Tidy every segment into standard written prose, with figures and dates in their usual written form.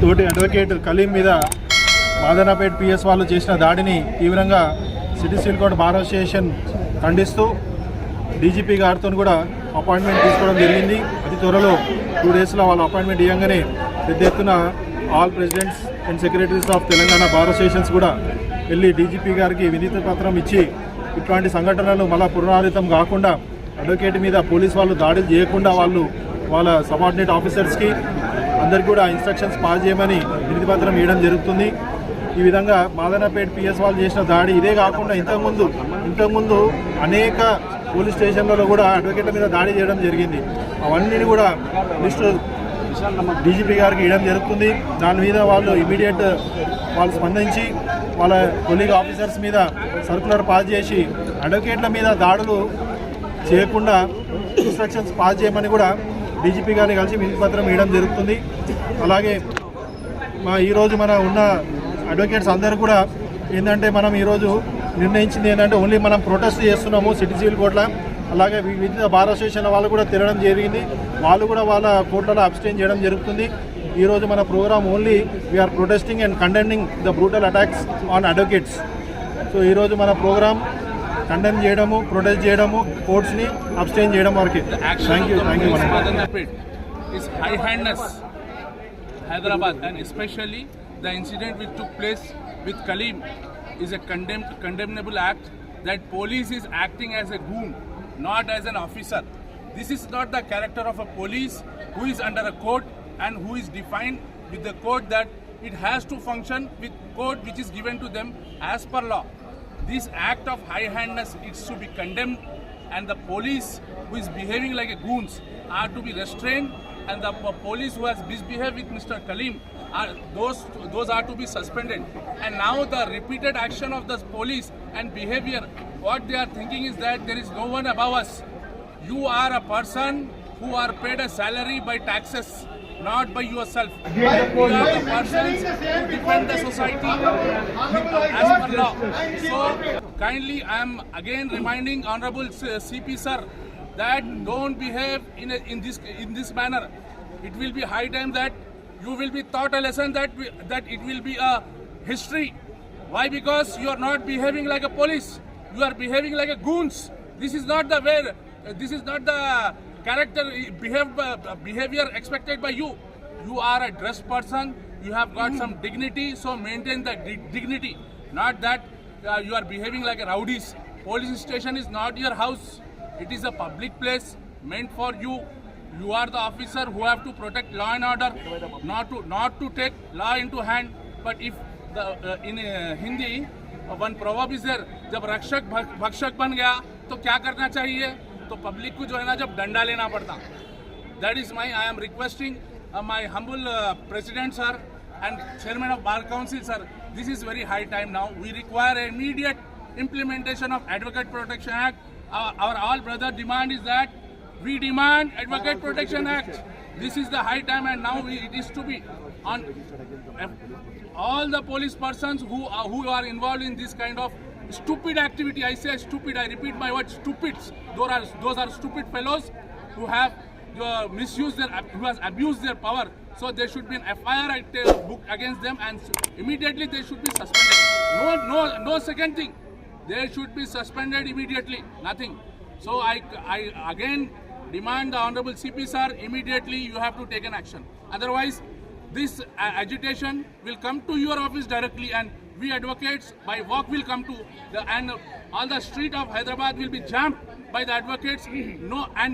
తోటి అడ్వకేట్ కలీం మీద మాదనపేట్ పిఎస్ వాళ్ళు చేసిన దాడిని తీవ్రంగా city civil court bar association ఖండిస్తూ డీజీపీ గారితో కూడా అపాయింట్మెంట్ తీసుకోవడం జరిగింది. అతి త్వరలో 2 డేస్లో వాళ్ళ అపాయింట్మెంట్ ఇవ్వగానే పెద్ద ఎత్తున all presidents and secretaries of Telangana bar associations కూడా వెళ్ళి డీజీపీ గారికి వినతి పత్రం ఇచ్చి ఇట్లాంటి సంఘటనలు మళ్ళా పునరావృతం కాకుండా అడ్వకేట్ మీద పోలీస్ వాళ్ళు దాడులు చేయకుండా వాళ్ళ సబార్డినేట్ ఆఫీసర్స్కి అందరికీ కూడా ఇన్స్ట్రక్షన్స్ పాస్ చేయమని వినతి పత్రం ఇవ్వడం జరుగుతుంది. ఈ విధంగా మాదనపేట్ పిఎస్ వాళ్ళు చేసిన దాడి ఇదే కాకుండా ఇంతకుముందు అనేక పోలీస్ స్టేషన్లలో కూడా అడ్వకేట్ల మీద దాడి చేయడం జరిగింది. అవన్నీ కూడా లిస్టు డీజీపీ గారికి ఇవ్వడం జరుగుతుంది. దాని మీద వాళ్ళు ఇమీడియట్ వాళ్ళు స్పందించి వాళ్ళ కొలీగ్ ఆఫీసర్స్ మీద సర్కులర్ పాస్ చేసి అడ్వకేట్ల మీద దాడులు చేయకుండా ఇన్స్ట్రక్షన్స్ పాస్ చేయమని కూడా డీజీపీ గారిని కలిసి వినతి పత్రం ఇవ్వడం జరుగుతుంది. అలాగే ఈరోజు మన ఉన్న అడ్వకేట్స్ అందరూ కూడా ఏంటంటే మనం ఈరోజు నిర్ణయించింది ఏంటంటే ఓన్లీ మనం ప్రొటెస్ట్ చేస్తున్నాము సిటీ సివిల్ కోర్టులో. అలాగే వివిధ బార్ అసోసియేషన్ వాళ్ళు కూడా తిరగడం జరిగింది. వాళ్ళు కూడా వాళ్ళ కోర్టులో అబ్స్టైన్ చేయడం జరుగుతుంది. ఈరోజు మన program only we are protesting and condemning the brutal attacks on advocates. So ఈరోజు మన ప్రోగ్రామ్ కండెమ్ చేయడము, ప్రొటెస్ట్ చేయడము, కోర్ట్స్ని అబ్స్టైన్ చేయడం వరకే. Thank you. Is high-handedness Hyderabad, and especially the incident which took place with Kaleem is a condemnable act. That police is acting as a goon, not as an officer. This is not the character of a police who is under a code and who is defined with the code that it has to function with code which is given to them as per law. This act of high-handedness is to be condemned, and the police who is behaving like a goons are to be restrained, and the police who has misbehaved with Mr. Kaleem those are to be suspended. And now the repeated action of the police and behavior, what they are thinking is that there is no one above us. You are a person who are paid a salary by taxes, not by yourself. You are the persons who defend the society as per law. So kindly I am again reminding Honorable CP sir that don't behave in this manner. It will be high time that you will be taught a lesson that it will be a history. Why? Because you are not behaving like a police. You are behaving like a goons. This is not the way. This is not the character behavior expected by you. You are a dressed person. You have got some dignity. So maintain the dignity. Not that you are behaving like a rowdies. Police station is not your house. It is a public place meant for you. You are the officer who have to protect law and order, not to take law into hand. But if in Hindi one proverb is there, जब रक्षक भक्षक बन गया तो क्या करना चाहिए? तो पब्लिक को जो है ना जब डंडा लेना पड़ता. That is my I am requesting my humble president sir and chairman of bar council sir. This is very high time now. We require immediate implementation of Advocate Protection Act. Our all brother demand is that we demand Advocate Protection Act. This is the high time, and now it is to be on all the police persons who are involved in this kind of stupid activity. I say stupid. I repeat my word, stupids. Those are stupid fellows who have who has abused their power. So there should be an FIR book against them, and immediately they should be suspended. No second thing. They should be suspended immediately. Nothing. So I again demand the Honorable CP sir, immediately you have to take an action. Otherwise, this agitation will come to your office directly, and we advocates by walk will come to and all the street of Hyderabad will be jammed by the advocates. And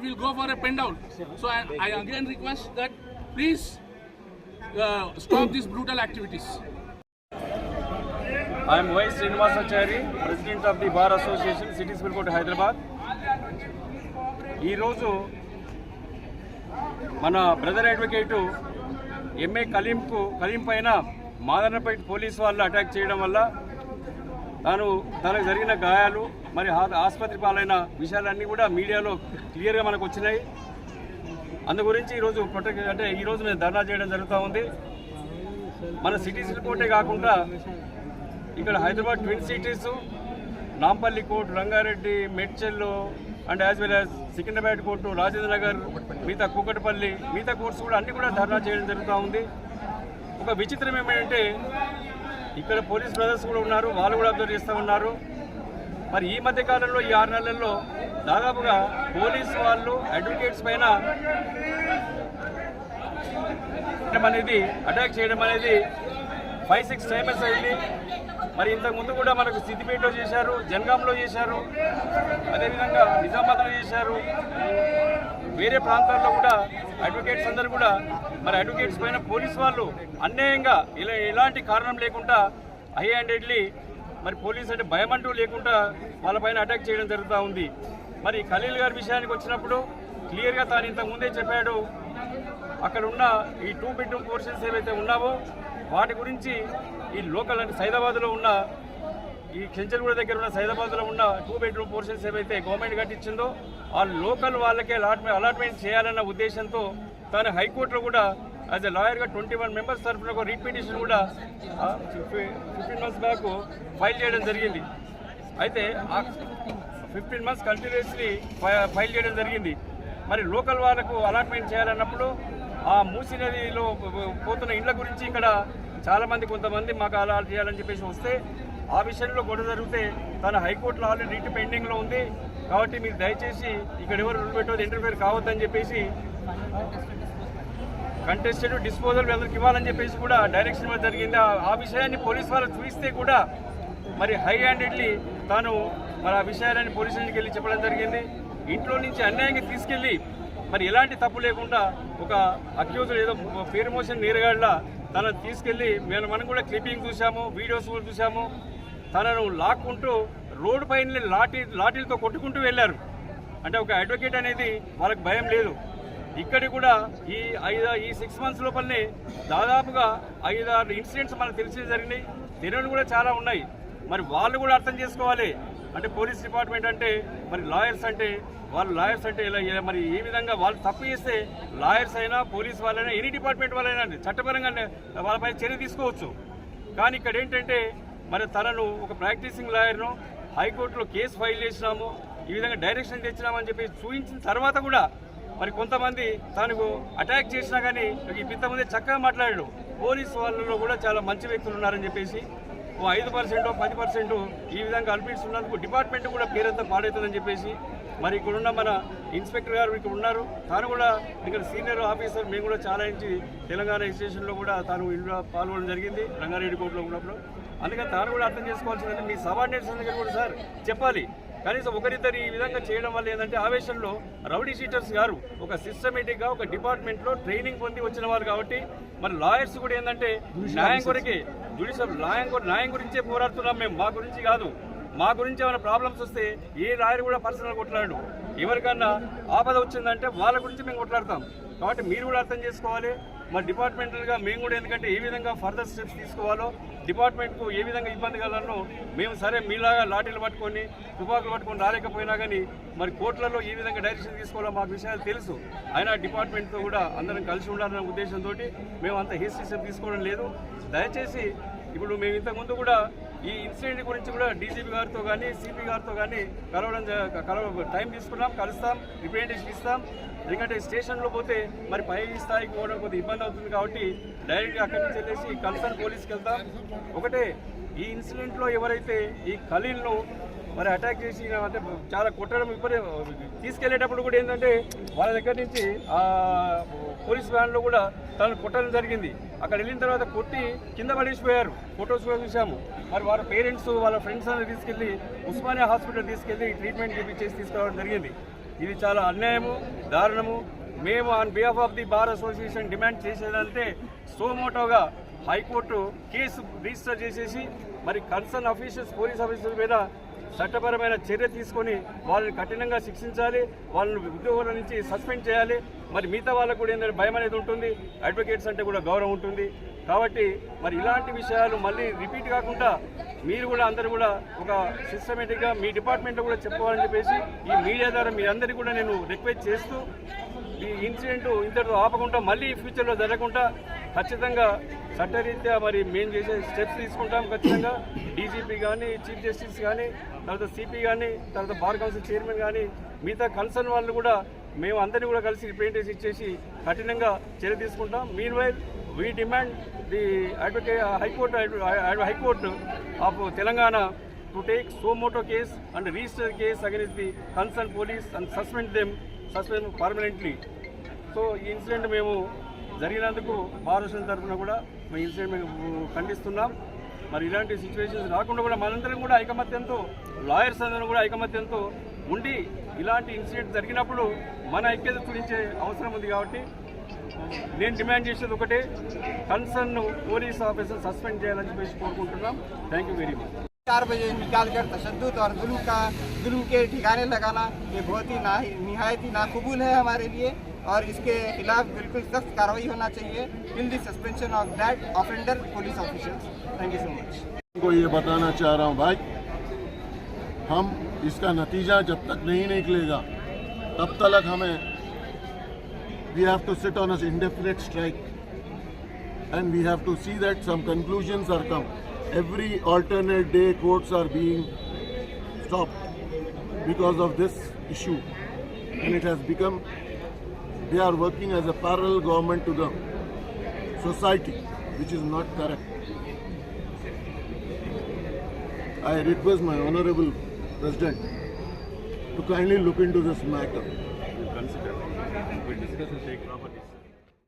we'll go for a pen down. So I again request that please stop these brutal activities. I am Y. Srinivasachari, President of the Bar Association, City Civil Court, Hyderabad. ఈరోజు మన brother advocate MA Kaleem పైన Madanapeta police వాళ్ళు attack చేయడం వల్ల తనకు జరిగిన గాయాలు మరి ఆసుపత్రి పాలైన విషయాలన్నీ కూడా మీడియాలో క్లియర్గా మనకు వచ్చినాయి. అందు గురించి ఈరోజు ఈరోజు మేము ధర్నా చేయడం జరుగుతూ ఉంది. మన సిటీ సివిల్ కోర్టే కాకుండా ఇక్కడ Hyderabad twin cities Nampally court, Rangareddy, Medchal and as well as Secunderabad court, Rajendra Nagar, మిగతా కూకట్పల్లి, మిగతా కోర్ట్స్ కూడా అన్ని కూడా ధర్నా చేయడం జరుగుతూ ఉంది. ఒక విచిత్రం ఏమంటే ఇక్కడ పోలీస్ బ్రదర్స్ కూడా ఉన్నారు, వాళ్ళు కూడా అబ్జర్వ్ చేస్తూ ఉన్నారు. మరి ఈ మధ్య కాలంలో ఈ 6 నెలల్లో దాదాపుగా పోలీస్ వాళ్ళు అడ్వకేట్స్ పైన అనేది అటాక్ చేయడం అనేది 5-6 టైమ్స్ అయింది. మరి ఇంతకుముందు కూడా మనకు సిద్దిపేటలో చేశారు, జనగాంలో చేశారు, అదేవిధంగా నిజామాబాద్లో చేశారు. వేరే ప్రాంతాల్లో కూడా అడ్వకేట్స్ అందరూ కూడా మరి అడ్వకేట్స్ పైన పోలీస్ వాళ్ళు అన్యాయంగా ఎలాంటి కారణం లేకుండా హై హ్యాండెడ్లీ మరి పోలీస్ అంటే భయం అంటూ లేకుండా వాళ్ళపైన అటాక్ చేయడం జరుగుతూ ఉంది. మరి ఖలీల్ గారి విషయానికి వచ్చినప్పుడు క్లియర్గా తాను ఇంతకుముందే చెప్పాడు, అక్కడ ఉన్న ఈ 2 బెడ్రూమ్ పోర్షన్స్ ఏవైతే ఉన్నావో వాటి గురించి ఈ లోకల్ అంటే సైదాబాద్లో ఉన్న ఈ చెంచల్గూడ దగ్గర ఉన్న సైదాబాద్లో ఉన్న 2 బెడ్రూమ్ పోర్షన్స్ ఏవైతే గవర్నమెంట్ కట్టించిందో ఆ లోకల్ వాళ్ళకే అలాట్మెంట్ చేయాలన్న ఉద్దేశంతో తాను హైకోర్టులో కూడా యాజ్ ఎ లాయర్గా 21 మెంబర్స్ తరఫున ఒక రిట్ పిటిషన్ కూడా 15 months బ్యాక్ ఫైల్ చేయడం జరిగింది. అయితే 15 months కంటిన్యూస్లీ ఫైల్ చేయడం జరిగింది. మరి లోకల్ వాళ్ళకు అలాట్మెంట్ చేయాలన్నప్పుడు ఆ మూసీ నదిలో పోతున్న ఇండ్ల గురించి ఇక్కడ చాలామంది కొంతమంది మాకు అలాట్ చేయాలని చెప్పేసి వస్తే ఆ విషయంలో గొడవ జరిగితే తన హైకోర్టులో ఆల్రెడీ రీట్ పెండింగ్లో ఉంది కాబట్టి మీరు దయచేసి ఇక్కడ ఎవరు రూల్ పెట్టవద్దు, ఇంటర్ఫేర్ కావద్దని చెప్పేసి కంటెస్టెడ్ డిస్పోజల్ అందరికి ఇవ్వాలని చెప్పేసి కూడా డైరెక్షన్ ఇవ్వడం జరిగింది. ఆ విషయాన్ని పోలీస్ వాళ్ళు చూపిస్తే కూడా మరి హై హ్యాండెడ్లీ తాను మరి ఆ విషయాన్ని పోలీస్ స్టేషన్కి వెళ్ళి చెప్పడం జరిగింది. ఇంట్లో నుంచి అన్యాయంగా తీసుకెళ్ళి మరి ఎలాంటి తప్పు లేకుండా ఒక అక్యూజ్డ్ ఏదో పేరు మోషన్ నీరగాళ్ళ తనను తీసుకెళ్ళి మనం కూడా క్లిప్పింగ్ చూసాము, వీడియోస్ కూడా చూసాము. తనను లాక్కుంటూ రోడ్డు పైన లాఠీలతో కొట్టుకుంటూ వెళ్ళారు. అంటే ఒక అడ్వకేట్ అనేది వాళ్ళకి భయం లేదు. ఇక్కడ కూడా ఈ 6 months లోపలనే దాదాపుగా 5-6 ఇన్సిడెంట్స్ మనకు తెలిసి జరిగినాయి. తెలియని కూడా చాలా ఉన్నాయి. మరి వాళ్ళు కూడా అర్థం చేసుకోవాలి. అంటే పోలీస్ డిపార్ట్మెంట్ అంటే మరి లాయర్స్ అంటే ఇలా మరి ఏ విధంగా వాళ్ళు తప్పు చేస్తే లాయర్స్ అయినా పోలీస్ వాళ్ళైనా ఎనీ డిపార్ట్మెంట్ వాళ్ళైనా చట్టపరంగా వాళ్ళపై చర్య తీసుకోవచ్చు. కానీ ఇక్కడ ఏంటంటే మరి తనను ఒక ప్రాక్టీసింగ్ లాయర్ను హైకోర్టులో కేసు ఫైల్ చేసినాము, ఈ విధంగా డైరెక్షన్ తెచ్చినామని చెప్పి చూపించిన తర్వాత కూడా మరి కొంతమంది తనకు అటాక్ చేసినా కానీ ఇంతమంది చక్కగా మాట్లాడాడు. పోలీసు వాళ్ళలో కూడా చాలా మంచి వ్యక్తులు ఉన్నారని చెప్పేసి 5% 10% ఈ విధంగా కల్పిస్తున్నందుకు డిపార్ట్మెంట్ కూడా పేరంతా పాడవుతుందని చెప్పేసి మరి ఇక్కడున్న మన ఇన్స్పెక్టర్ గారు ఇక్కడ ఉన్నారు. తాను కూడా ఇక్కడ సీనియర్ ఆఫీసర్, మేము కూడా చాలా నుంచి తెలంగాణ స్టేషన్లో కూడా తాను ఇంట్లో పాల్గొనడం జరిగింది, రంగారెడ్డి కోర్టులో ఉన్నప్పుడు. అందుకని తాను కూడా అర్థం చేసుకోవాల్సిందంటే మీ సబార్డినేట్స్ దగ్గర కూడా సార్ చెప్పాలి. కనీసం ఒకరిద్దరు ఈ విధంగా చేయడం వల్ల ఏంటంటే ఆవేశంలో రౌడీ షీటర్స్ గారు ఒక సిస్టమేటిక్గా ఒక డిపార్ట్మెంట్లో ట్రైనింగ్ పొంది వచ్చిన వారు కాబట్టి మరి లాయర్స్ కూడా ఏంటంటే న్యాయం కొరకే జ్యుడిషియల్ న్యాయం గురించే పోరాడుతున్నాం మేము, మా గురించి కాదు. మా గురించి ఏమైనా ప్రాబ్లమ్స్ వస్తే ఏ లాయర్ కూడా పర్సనల్ కొట్లాడు. ఎవరికన్నా ఆపద వచ్చిందంటే వాళ్ళ గురించి మేము కొట్లాడతాం. కాబట్టి మీరు కూడా అర్థం చేసుకోవాలి. మరి డిపార్ట్మెంటల్గా మేము కూడా ఎందుకంటే ఏ విధంగా ఫర్దర్ స్టెప్స్ తీసుకోవాలో, డిపార్ట్మెంట్కు ఏ విధంగా ఇబ్బంది కలనో మేము సరే మీలాగా లాఠీలు పట్టుకొని తుపాకులు పట్టుకొని రాలేకపోయినా కానీ మరి కోర్టులలో ఏ విధంగా డైరెక్షన్ తీసుకోవాలో మాకు విషయాలు తెలుసు. అయినా డిపార్ట్మెంట్తో కూడా అందరం కలిసి ఉండాలనే ఉద్దేశంతో మేము అంత హేస్టీ స్టెప్ తీసుకోవడం లేదు. దయచేసి ఇప్పుడు మేము ఇంతకుముందు కూడా ఈ ఇన్సిడెంట్ గురించి కూడా డీజీపీ గారితో కానీ సిపి గారితో కానీ టైం తీసుకున్నాం, కలుస్తాం, రిప్రజెంటేషన్ ఇస్తాం. ఎందుకంటే స్టేషన్లో పోతే మరి పై స్థాయికి పోవడం కొద్దిగా ఇబ్బంది అవుతుంది కాబట్టి డైరెక్ట్గా అక్కడి నుంచి వెళ్ళేసి కన్సర్న్ పోలీస్కి వెళ్తాం. ఒకటే ఈ ఇన్సిడెంట్లో ఎవరైతే ఈ ఖలీల్ను మరి అటాక్ చేసి అంటే చాలా కొట్టడం ఇప్పుడే తీసుకెళ్లేటప్పుడు కూడా ఏంటంటే వాళ్ళ దగ్గర నుంచి పోలీస్ వ్యాన్లో కూడా తనను కొట్టడం జరిగింది. అక్కడ వెళ్ళిన తర్వాత కొట్టి కింద పడేసిపోయారు. ఫొటోస్ కూడా చూసాము. మరి వాళ్ళ పేరెంట్స్ వాళ్ళ ఫ్రెండ్స్ అందరూ తీసుకెళ్ళి ఉస్మానియా హాస్పిటల్ తీసుకెళ్ళి ట్రీట్మెంట్ చేసి తీసుకురావడం జరిగింది. ఇది చాలా అన్యాయము, దారుణము. మేము on behalf of the bar association demand చేసేదంటే సోమోటోగా హైకోర్టు కేసు రిజిస్టర్ చేసేసి మరి కన్సర్న్ ఆఫీసర్స్ పోలీస్ ఆఫీసర్స్ మీద చట్టపరమైన చర్య తీసుకొని వాళ్ళని కఠినంగా శిక్షించాలి, వాళ్ళని ఉద్యోగాల నుంచి సస్పెండ్ చేయాలి. మరి మిగతా వాళ్ళకు కూడా ఏంటంటే భయం అనేది ఉంటుంది, అడ్వకేట్స్ అంటే కూడా గౌరవం ఉంటుంది. కాబట్టి మరి ఇలాంటి విషయాలు మళ్ళీ రిపీట్ కాకుండా మీరు కూడా అందరూ కూడా ఒక సిస్టమేటిక్గా మీ డిపార్ట్మెంట్లో కూడా చెప్పుకోవాలని చెప్పేసి ఈ మీడియా ద్వారా మీ అందరికీ కూడా నేను రిక్వెస్ట్ చేస్తూ ఈ ఇన్సిడెంట్ ఇంతటితో ఆపకుండా మళ్ళీ ఫ్యూచర్లో జరగకుండా ఖచ్చితంగా చట్టరీత్యా మరి మేము చేసే స్టెప్స్ తీసుకుంటాం. ఖచ్చితంగా డీజీపీ కానీ, చీఫ్ జస్టిస్ కానీ, తర్వాత సిపి కానీ, తర్వాత బార్ కౌన్సిల్ చైర్మన్ కానీ, మిగతా కన్సర్న్ వాళ్ళు కూడా మేము అందరినీ కూడా కలిసి రిప్రజెంటేషన్ ఇచ్చేసి కఠినంగా చర్య తీసుకుంటాం. Mean while we demand the high court of Telangana to take suo motu case and register case against the concerned police and suspend them permanently. So ఈ ఇన్సిడెంట్ మేము జరిగినందుకు బార్ అసోసియేషన్ తరఫున కూడా మేము ఇన్సిడెంట్ మేము ఖండిస్తున్నాం. మరి ఇలాంటి సిచ్యువేషన్స్ రాకుండా కూడా మనందరం కూడా ఐకమత్యంతో, లాయర్స్ అందరం కూడా ఐకమత్యంతో ఉండి ఇలాంటి ఇన్సిడెంట్ జరిగినప్పుడు మన ఐక్యత చూపించే అవసరం ఉంది. కాబట్టి నేను డిమాండ్ చేసేది ఒకటే, కన్సర్న్ పోలీస్ ఆఫీసర్ సస్పెండ్ చేయాలని చెప్పేసి కోరుకుంటున్నాం. Thank you very much. 4 बजे निकाल कर तशद्दुद और जुल्म के ठिकाने लगाना ये बहुत ही निहायत ही नाकबूल है हमारे लिए और इसके खिलाफ बिल्कुल सख्त कार्रवाई होना चाहिए in the suspension of that offender police officers. Thank you so much. को ये बताना चाह रहा हूँ भाई, हम इसका नतीजा जब तक नहीं निकलेगा तब तक हमें we have to sit on an indefinite strike and we have to see that some conclusions are come. Every alternate day courts are being stopped because of this issue, and it has become they are working as a parallel government to the society, which is not correct. I request my honorable president to kindly look into this matter. We discuss and take proper decisions.